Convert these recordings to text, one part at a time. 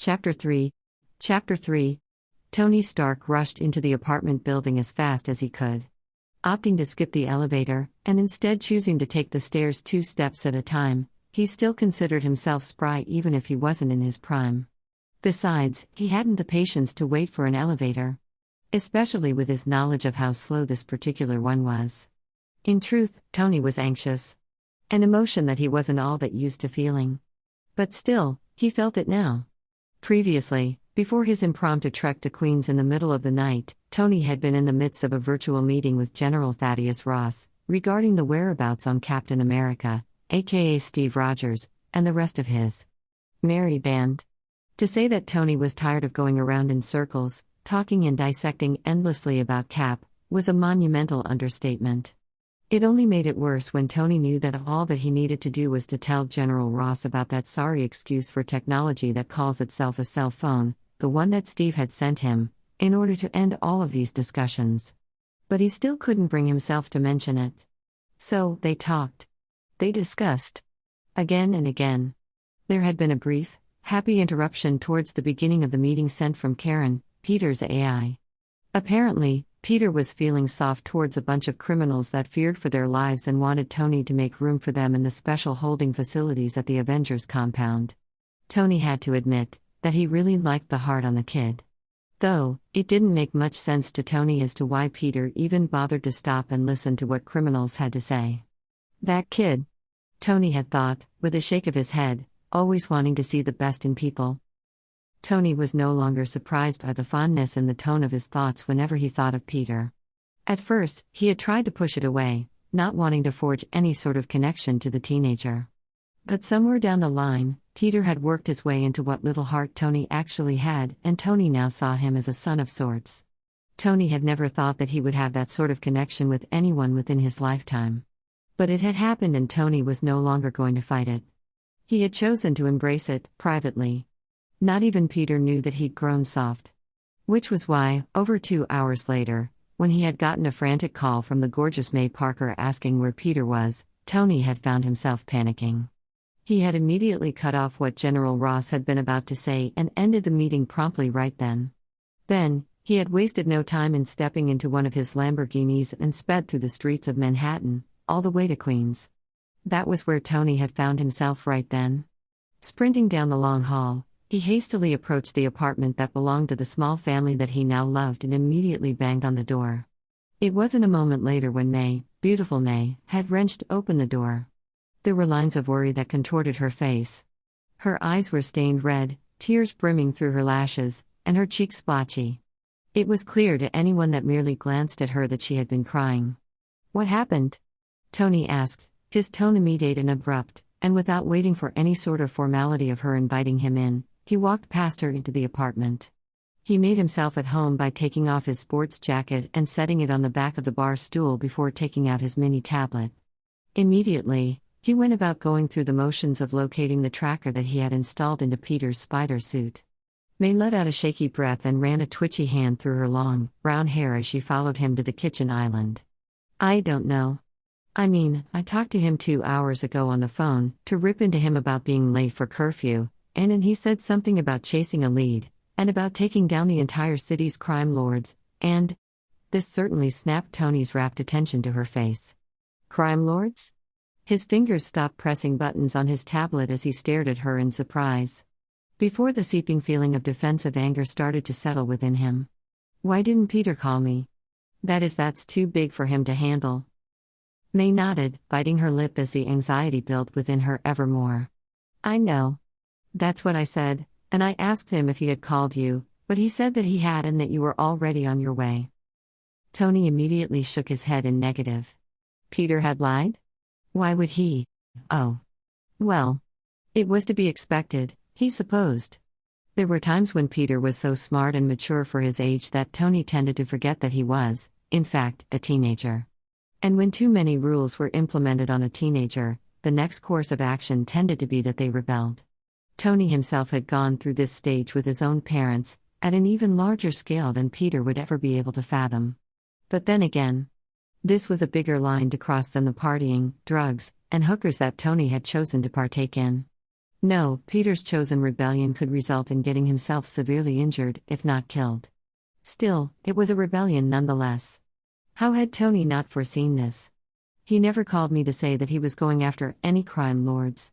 Chapter 3 Chapter 3 Tony Stark rushed into the apartment building as fast as he could. Opting to skip the elevator, and instead choosing to take the stairs 2 steps at a time, he still considered himself spry even if he wasn't in his prime. Besides, he hadn't the patience to wait for an elevator. Especially with his knowledge of how slow this particular one was. In truth, Tony was anxious. An emotion that he wasn't all that used to feeling. But still, he felt it now. Previously, before his impromptu trek to Queens in the middle of the night, Tony had been in the midst of a virtual meeting with General Thaddeus Ross, regarding the whereabouts on Captain America, aka Steve Rogers, and the rest of his merry band. To say that Tony was tired of going around in circles, talking and dissecting endlessly about Cap, was a monumental understatement. It only made it worse when Tony knew that all that he needed to do was to tell General Ross about that sorry excuse for technology that calls itself a cell phone, the one that Steve had sent him, in order to end all of these discussions. But he still couldn't bring himself to mention it. So, they talked. They discussed. Again and again. There had been a brief, happy interruption towards the beginning of the meeting sent from Karen, Peter's AI. Apparently, Peter was feeling soft towards a bunch of criminals that feared for their lives and wanted Tony to make room for them in the special holding facilities at the Avengers compound. Tony had to admit that he really liked the heart on the kid. Though, it didn't make much sense to Tony as to why Peter even bothered to stop and listen to what criminals had to say. That kid, Tony had thought, with a shake of his head, always wanting to see the best in people. Tony was no longer surprised by the fondness in the tone of his thoughts whenever he thought of Peter. At first, he had tried to push it away, not wanting to forge any sort of connection to the teenager. But somewhere down the line, Peter had worked his way into what little heart Tony actually had, and Tony now saw him as a son of sorts. Tony had never thought that he would have that sort of connection with anyone within his lifetime. But it had happened and Tony was no longer going to fight it. He had chosen to embrace it, privately. Not even Peter knew that he'd grown soft. Which was why, over 2 hours later, when he had gotten a frantic call from the gorgeous May Parker asking where Peter was, Tony had found himself panicking. He had immediately cut off what General Ross had been about to say and ended the meeting promptly right then. Then, he had wasted no time in stepping into one of his Lamborghinis and sped through the streets of Manhattan, all the way to Queens. That was where Tony had found himself right then. Sprinting down the long hall, he hastily approached the apartment that belonged to the small family that he now loved and immediately banged on the door. It wasn't a moment later when May, beautiful May, had wrenched open the door. There were lines of worry that contorted her face. Her eyes were stained red, tears brimming through her lashes, and her cheeks splotchy. It was clear to anyone that merely glanced at her that she had been crying. "What happened?" Tony asked, his tone immediate and abrupt, and without waiting for any sort of formality of her inviting him in, he walked past her into the apartment. He made himself at home by taking off his sports jacket and setting it on the back of the bar stool before taking out his mini tablet. Immediately, he went about going through the motions of locating the tracker that he had installed into Peter's spider suit. May let out a shaky breath and ran a twitchy hand through her long, brown hair as she followed him to the kitchen island. "I don't know. I talked to him 2 hours ago on the phone, to rip into him about being late for curfew, and he said something about chasing a lead, and about taking down the entire city's crime lords, and..." This certainly snapped Tony's rapt attention to her face. "Crime lords?" His fingers stopped pressing buttons on his tablet as he stared at her in surprise. Before the seeping feeling of defensive anger started to settle within him. "Why didn't Peter call me? That's too big for him to handle." May nodded, biting her lip as the anxiety built within her ever more. "I know. That's what I said, and I asked him if he had called you, but he said that he had and that you were already on your way." Tony immediately shook his head in negative. Peter had lied? Why would he? Oh. Well. It was to be expected, he supposed. There were times when Peter was so smart and mature for his age that Tony tended to forget that he was, in fact, a teenager. And when too many rules were implemented on a teenager, the next course of action tended to be that they rebelled. Tony himself had gone through this stage with his own parents, at an even larger scale than Peter would ever be able to fathom. But then again, this was a bigger line to cross than the partying, drugs, and hookers that Tony had chosen to partake in. No, Peter's chosen rebellion could result in getting himself severely injured, if not killed. Still, it was a rebellion nonetheless. How had Tony not foreseen this? He never called me to say that he was going after any crime lords.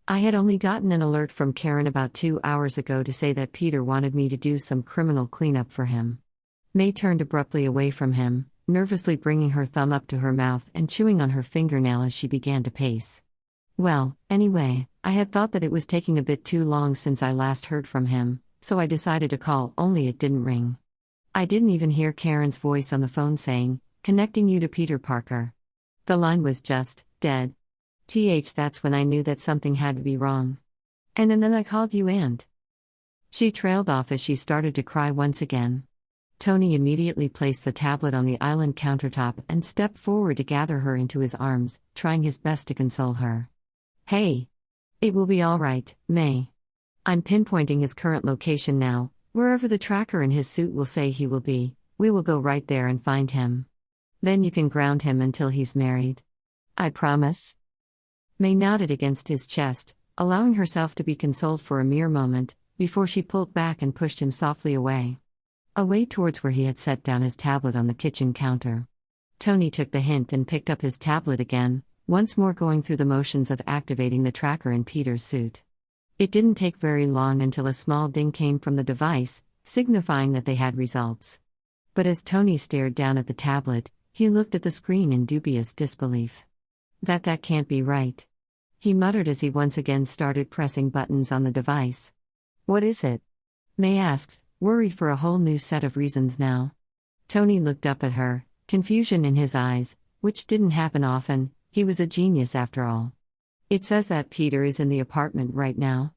I had only gotten an alert from Karen about 2 hours ago to say that Peter wanted me to do some criminal cleanup for him. May turned abruptly away from him, nervously bringing her thumb up to her mouth and chewing on her fingernail as she began to pace. Well, anyway, I had thought that it was taking a bit too long since I last heard from him, so I decided to call, only it didn't ring. I didn't even hear Karen's voice on the phone saying, "Connecting you to Peter Parker." The line was just dead. That's when I knew that something had to be wrong. And then I called you and... She trailed off as she started to cry once again. Tony immediately placed the tablet on the island countertop and stepped forward to gather her into his arms, trying his best to console her. Hey! It will be all right, May. I'm pinpointing his current location now. Wherever the tracker in his suit will say he will be, we will go right there and find him. Then you can ground him until he's married. I promise. May nodded against his chest, allowing herself to be consoled for a mere moment, before she pulled back and pushed him softly away. Away towards where he had set down his tablet on the kitchen counter. Tony took the hint and picked up his tablet again, once more going through the motions of activating the tracker in Peter's suit. It didn't take very long until a small ding came from the device, signifying that they had results. But as Tony stared down at the tablet, he looked at the screen in dubious disbelief. That can't be right. He muttered as he once again started pressing buttons on the device. What is it? May asked, worried for a whole new set of reasons now. Tony looked up at her, confusion in his eyes, which didn't happen often. He was a genius after all. It says that Peter is in the apartment right now.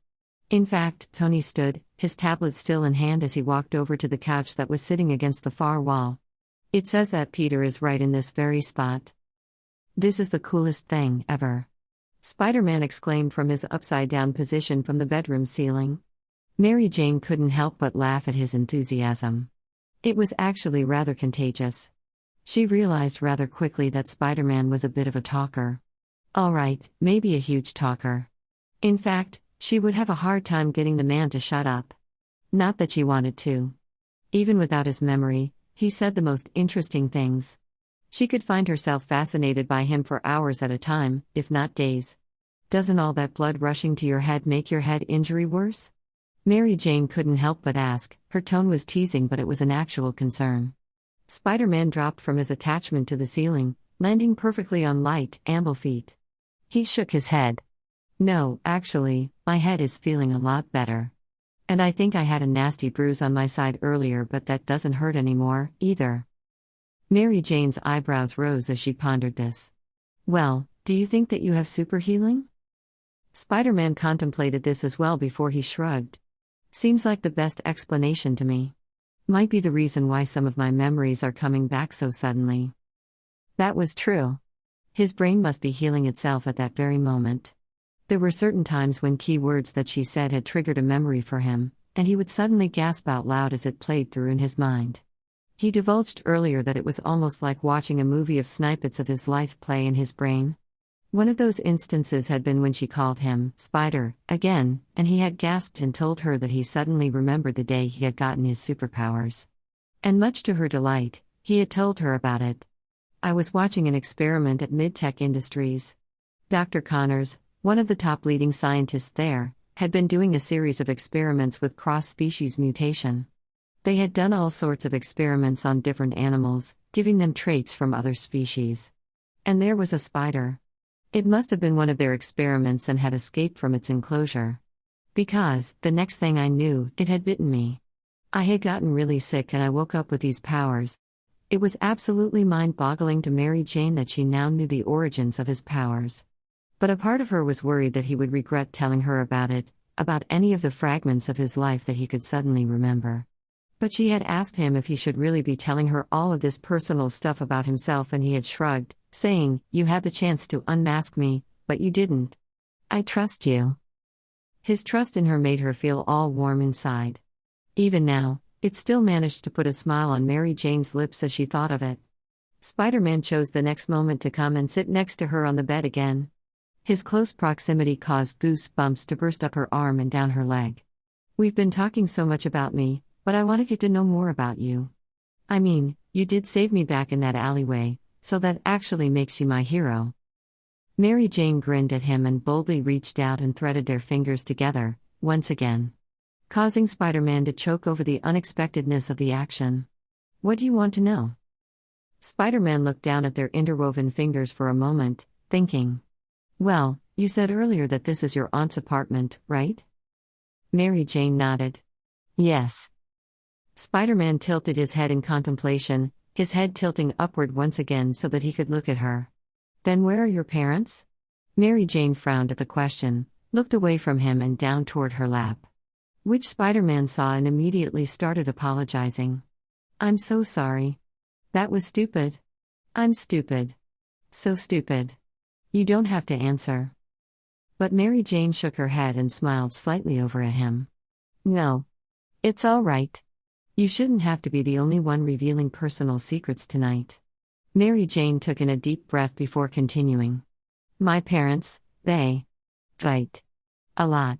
In fact, Tony stood, his tablet still in hand as he walked over to the couch that was sitting against the far wall. It says that Peter is right in this very spot. This is the coolest thing ever. Spider-Man exclaimed from his upside-down position from the bedroom ceiling. Mary Jane couldn't help but laugh at his enthusiasm. It was actually rather contagious. She realized rather quickly that Spider-Man was a bit of a talker. All right, maybe a huge talker. In fact, she would have a hard time getting the man to shut up. Not that she wanted to. Even without his memory, he said the most interesting things. She could find herself fascinated by him for hours at a time, if not days. Doesn't all that blood rushing to your head make your head injury worse? Mary Jane couldn't help but ask. Her tone was teasing, but it was an actual concern. Spider-Man dropped from his attachment to the ceiling, landing perfectly on light, amble feet. He shook his head. No, actually, my head is feeling a lot better. And I think I had a nasty bruise on my side earlier, but that doesn't hurt anymore, either. Mary Jane's eyebrows rose as she pondered this. Well, do you think that you have super healing? Spider-Man contemplated this as well before he shrugged. Seems like the best explanation to me. Might be the reason why some of my memories are coming back so suddenly. That was true. His brain must be healing itself at that very moment. There were certain times when key words that she said had triggered a memory for him, and he would suddenly gasp out loud as it played through in his mind. He divulged earlier that it was almost like watching a movie of snippets of his life play in his brain. One of those instances had been when she called him Spider again, and he had gasped and told her that he suddenly remembered the day he had gotten his superpowers. And much to her delight, he had told her about it. I was watching an experiment at Midtech Industries. Dr. Connors, one of the top leading scientists there, had been doing a series of experiments with cross-species mutation. They had done all sorts of experiments on different animals, giving them traits from other species. And there was a spider. It must have been one of their experiments and had escaped from its enclosure. Because, the next thing I knew, it had bitten me. I had gotten really sick and I woke up with these powers. It was absolutely mind-boggling to Mary Jane that she now knew the origins of his powers. But a part of her was worried that he would regret telling her about it, about any of the fragments of his life that he could suddenly remember. But she had asked him if he should really be telling her all of this personal stuff about himself, and he had shrugged, saying, "You had the chance to unmask me, but you didn't. I trust you." His trust in her made her feel all warm inside. Even now, it still managed to put a smile on Mary Jane's lips as she thought of it. Spider-Man chose the next moment to come and sit next to her on the bed again. His close proximity caused goosebumps to burst up her arm and down her leg. "We've been talking so much about me, but I want to get to know more about you. I mean, you did save me back in that alleyway, so that actually makes you my hero." Mary Jane grinned at him and boldly reached out and threaded their fingers together, once again, causing Spider-Man to choke over the unexpectedness of the action. "What do you want to know?" Spider-Man looked down at their interwoven fingers for a moment, thinking. "Well, you said earlier that this is your aunt's apartment, right?" Mary Jane nodded. "Yes." Spider-Man tilted his head in contemplation, his head tilting upward once again so that he could look at her. "Then where are your parents?" Mary Jane frowned at the question, looked away from him and down toward her lap. Which Spider-Man saw and immediately started apologizing. "I'm so sorry. That was stupid. I'm stupid. So stupid. You don't have to answer." But Mary Jane shook her head and smiled slightly over at him. "No. It's all right. You shouldn't have to be the only one revealing personal secrets tonight." Mary Jane took in a deep breath before continuing. "My parents, they fight. A lot.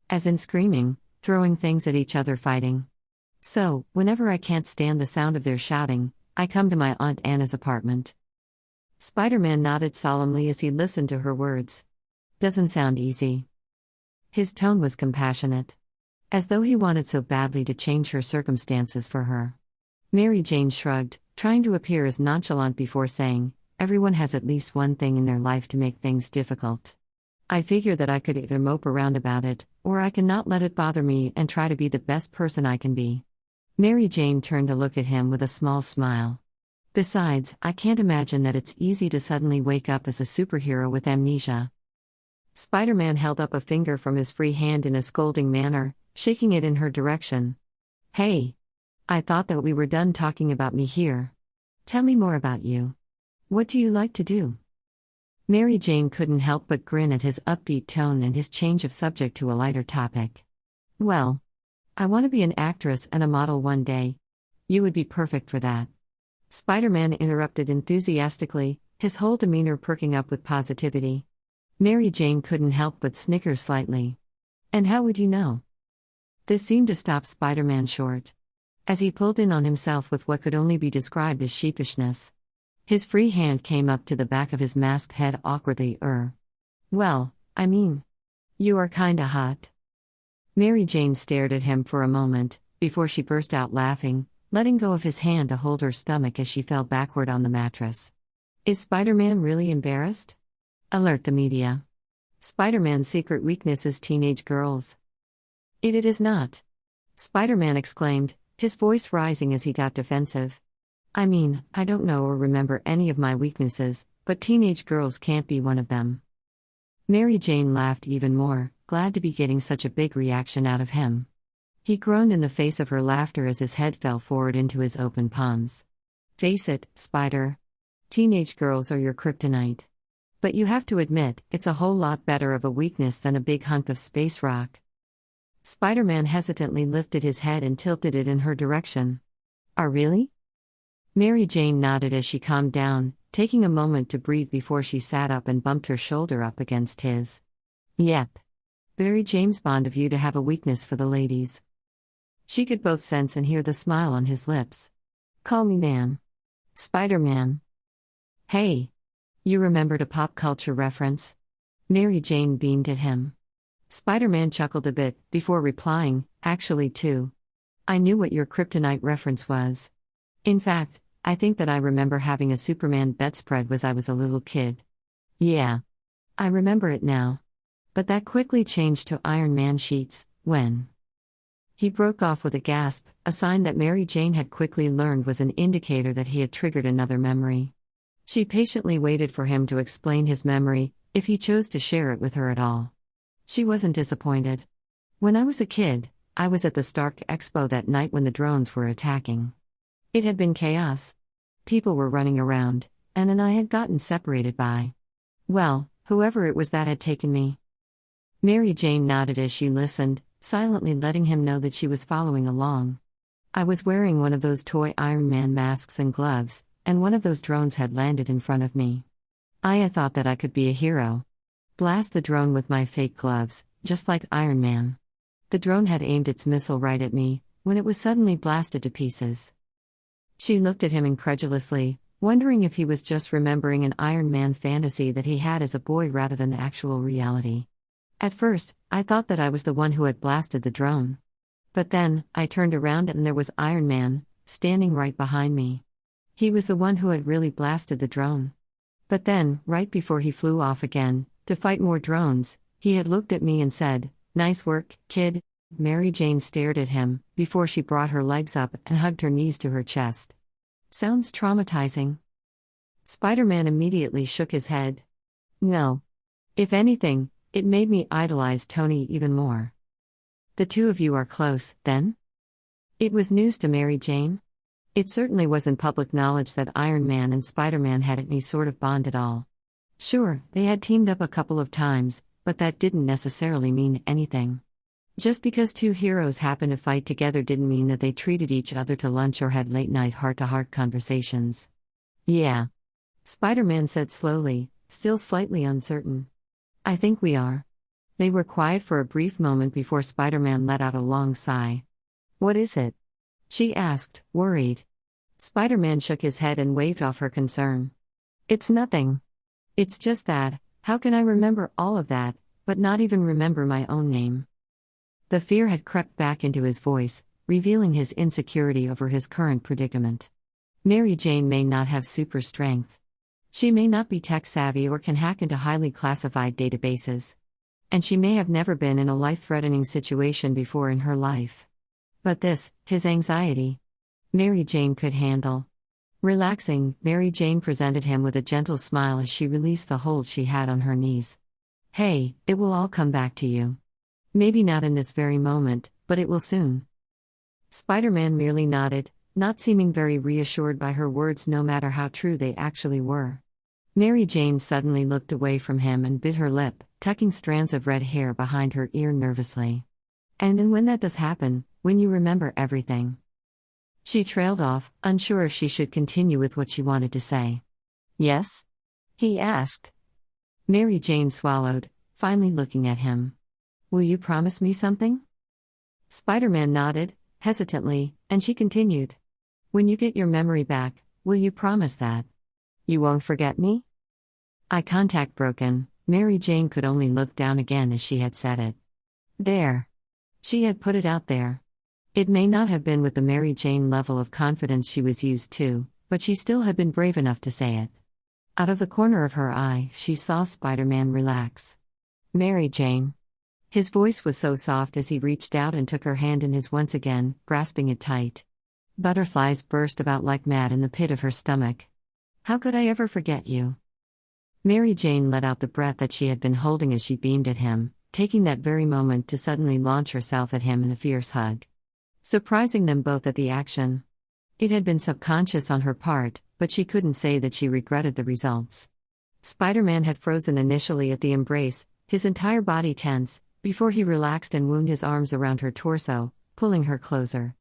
As in screaming, throwing things at each other, fighting. So, whenever I can't stand the sound of their shouting, I come to my Aunt Anna's apartment." Spider-Man nodded solemnly as he listened to her words. "Doesn't sound easy." His tone was compassionate. As though he wanted so badly to change her circumstances for her. Mary Jane shrugged, trying to appear as nonchalant before saying, "Everyone has at least one thing in their life to make things difficult. I figure that I could either mope around about it, or I can not let it bother me and try to be the best person I can be." Mary Jane turned to look at him with a small smile. "Besides, I can't imagine that it's easy to suddenly wake up as a superhero with amnesia." Spider-Man held up a finger from his free hand in a scolding manner, shaking it in her direction. "Hey! I thought that we were done talking about me here. Tell me more about you. What do you like to do?" Mary Jane couldn't help but grin at his upbeat tone and his change of subject to a lighter topic. "Well, I want to be an actress and a model one day. You would be perfect for that." Spider-Man interrupted enthusiastically, his whole demeanor perking up with positivity. Mary Jane couldn't help but snicker slightly. "And how would you know?" This seemed to stop Spider-Man short, as he pulled in on himself with what could only be described as sheepishness. His free hand came up to the back of his masked head awkwardly. "Well, I mean, you are kinda hot." Mary Jane stared at him for a moment, before she burst out laughing, letting go of his hand to hold her stomach as she fell backward on the mattress. Is Spider-Man really embarrassed? Alert the media. Spider-Man's secret weakness is teenage girls. It is not. Spider-Man exclaimed, his voice rising as he got defensive. I mean, I don't know or remember any of my weaknesses, but teenage girls can't be one of them. Mary Jane laughed even more, glad to be getting such a big reaction out of him. He groaned in the face of her laughter as his head fell forward into his open palms. Face it, Spider. Teenage girls are your kryptonite. But you have to admit, it's a whole lot better of a weakness than a big hunk of space rock. Spider-Man hesitantly lifted his head and tilted it in her direction. Really? Mary Jane nodded as she calmed down, taking a moment to breathe before she sat up and bumped her shoulder up against his. Yep. Very James Bond of you to have a weakness for the ladies. She could both sense and hear the smile on his lips. Call me man. Spider-Man. Hey. You remembered a pop culture reference? Mary Jane beamed at him. Spider-Man chuckled a bit, before replying, actually too. I knew what your kryptonite reference was. In fact, I think that I remember having a Superman bedspread when I was a little kid. Yeah. I remember it now. But that quickly changed to Iron Man sheets, when... He broke off with a gasp, a sign that Mary Jane had quickly learned was an indicator that he had triggered another memory. She patiently waited for him to explain his memory, if he chose to share it with her at all. She wasn't disappointed. When I was a kid, I was at the Stark Expo that night when the drones were attacking. It had been chaos. People were running around, and I had gotten separated by... well, whoever it was that had taken me. Mary Jane nodded as she listened, silently letting him know that she was following along. I was wearing one of those toy Iron Man masks and gloves, and one of those drones had landed in front of me. I thought that I could be a hero. Blast the drone with my fake gloves, just like Iron Man. The drone had aimed its missile right at me, when it was suddenly blasted to pieces. She looked at him incredulously, wondering if he was just remembering an Iron Man fantasy that he had as a boy rather than the actual reality. At first, I thought that I was the one who had blasted the drone. But then, I turned around and there was Iron Man, standing right behind me. He was the one who had really blasted the drone. But then, right before he flew off again, to fight more drones, he had looked at me and said, "Nice work, kid." Mary Jane stared at him, before she brought her legs up and hugged her knees to her chest. Sounds traumatizing. Spider-Man immediately shook his head. No. If anything, it made me idolize Tony even more. The two of you are close, then? It was news to Mary Jane. It certainly wasn't public knowledge that Iron Man and Spider-Man had any sort of bond at all. Sure, they had teamed up a couple of times, but that didn't necessarily mean anything. Just because two heroes happened to fight together didn't mean that they treated each other to lunch or had late-night heart-to-heart conversations. Yeah. Spider-Man said slowly, still slightly uncertain. I think we are. They were quiet for a brief moment before Spider-Man let out a long sigh. What is it? She asked, worried. Spider-Man shook his head and waved off her concern. It's nothing. It's just that, how can I remember all of that, but not even remember my own name? The fear had crept back into his voice, revealing his insecurity over his current predicament. Mary Jane may not have super strength. She may not be tech-savvy or can hack into highly classified databases. And she may have never been in a life-threatening situation before in her life. But this, his anxiety, Mary Jane could handle. Relaxing, Mary Jane presented him with a gentle smile as she released the hold she had on her knees. Hey, it will all come back to you. Maybe not in this very moment, but it will soon. Spider-Man merely nodded, not seeming very reassured by her words no matter how true they actually were. Mary Jane suddenly looked away from him and bit her lip, tucking strands of red hair behind her ear nervously. And when that does happen, when you remember everything. She trailed off, unsure if she should continue with what she wanted to say. Yes? He asked. Mary Jane swallowed, finally looking at him. Will you promise me something? Spider-Man nodded, hesitantly, and she continued. When you get your memory back, will you promise that? You won't forget me? Eye contact broken, Mary Jane could only look down again as she had said it. There. She had put it out there. It may not have been with the Mary Jane level of confidence she was used to, but she still had been brave enough to say it. Out of the corner of her eye, she saw Spider-Man relax. Mary Jane. His voice was so soft as he reached out and took her hand in his once again, grasping it tight. Butterflies burst about like mad in the pit of her stomach. How could I ever forget you? Mary Jane let out the breath that she had been holding as she beamed at him, taking that very moment to suddenly launch herself at him in a fierce hug. Surprising them both at the action. It had been subconscious on her part, but she couldn't say that she regretted the results. Spider-Man had frozen initially at the embrace, his entire body tense, before he relaxed and wound his arms around her torso, pulling her closer.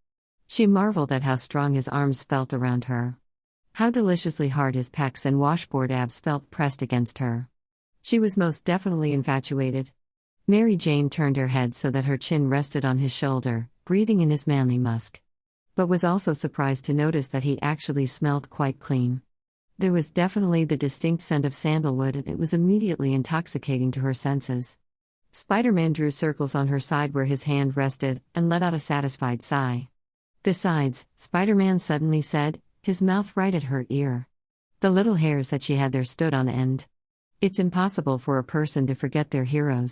She marveled at how strong his arms felt around her. How deliciously hard his pecs and washboard abs felt pressed against her. She was most definitely infatuated. Mary Jane turned her head so that her chin rested on his shoulder, breathing in his manly musk. But was also surprised to notice that he actually smelled quite clean. There was definitely the distinct scent of sandalwood and it was immediately intoxicating to her senses. Spider-Man drew circles on her side where his hand rested, and let out a satisfied sigh. Besides, Spider-Man suddenly said, his mouth right at her ear. The little hairs that she had there stood on end. It's impossible for a person to forget their heroes.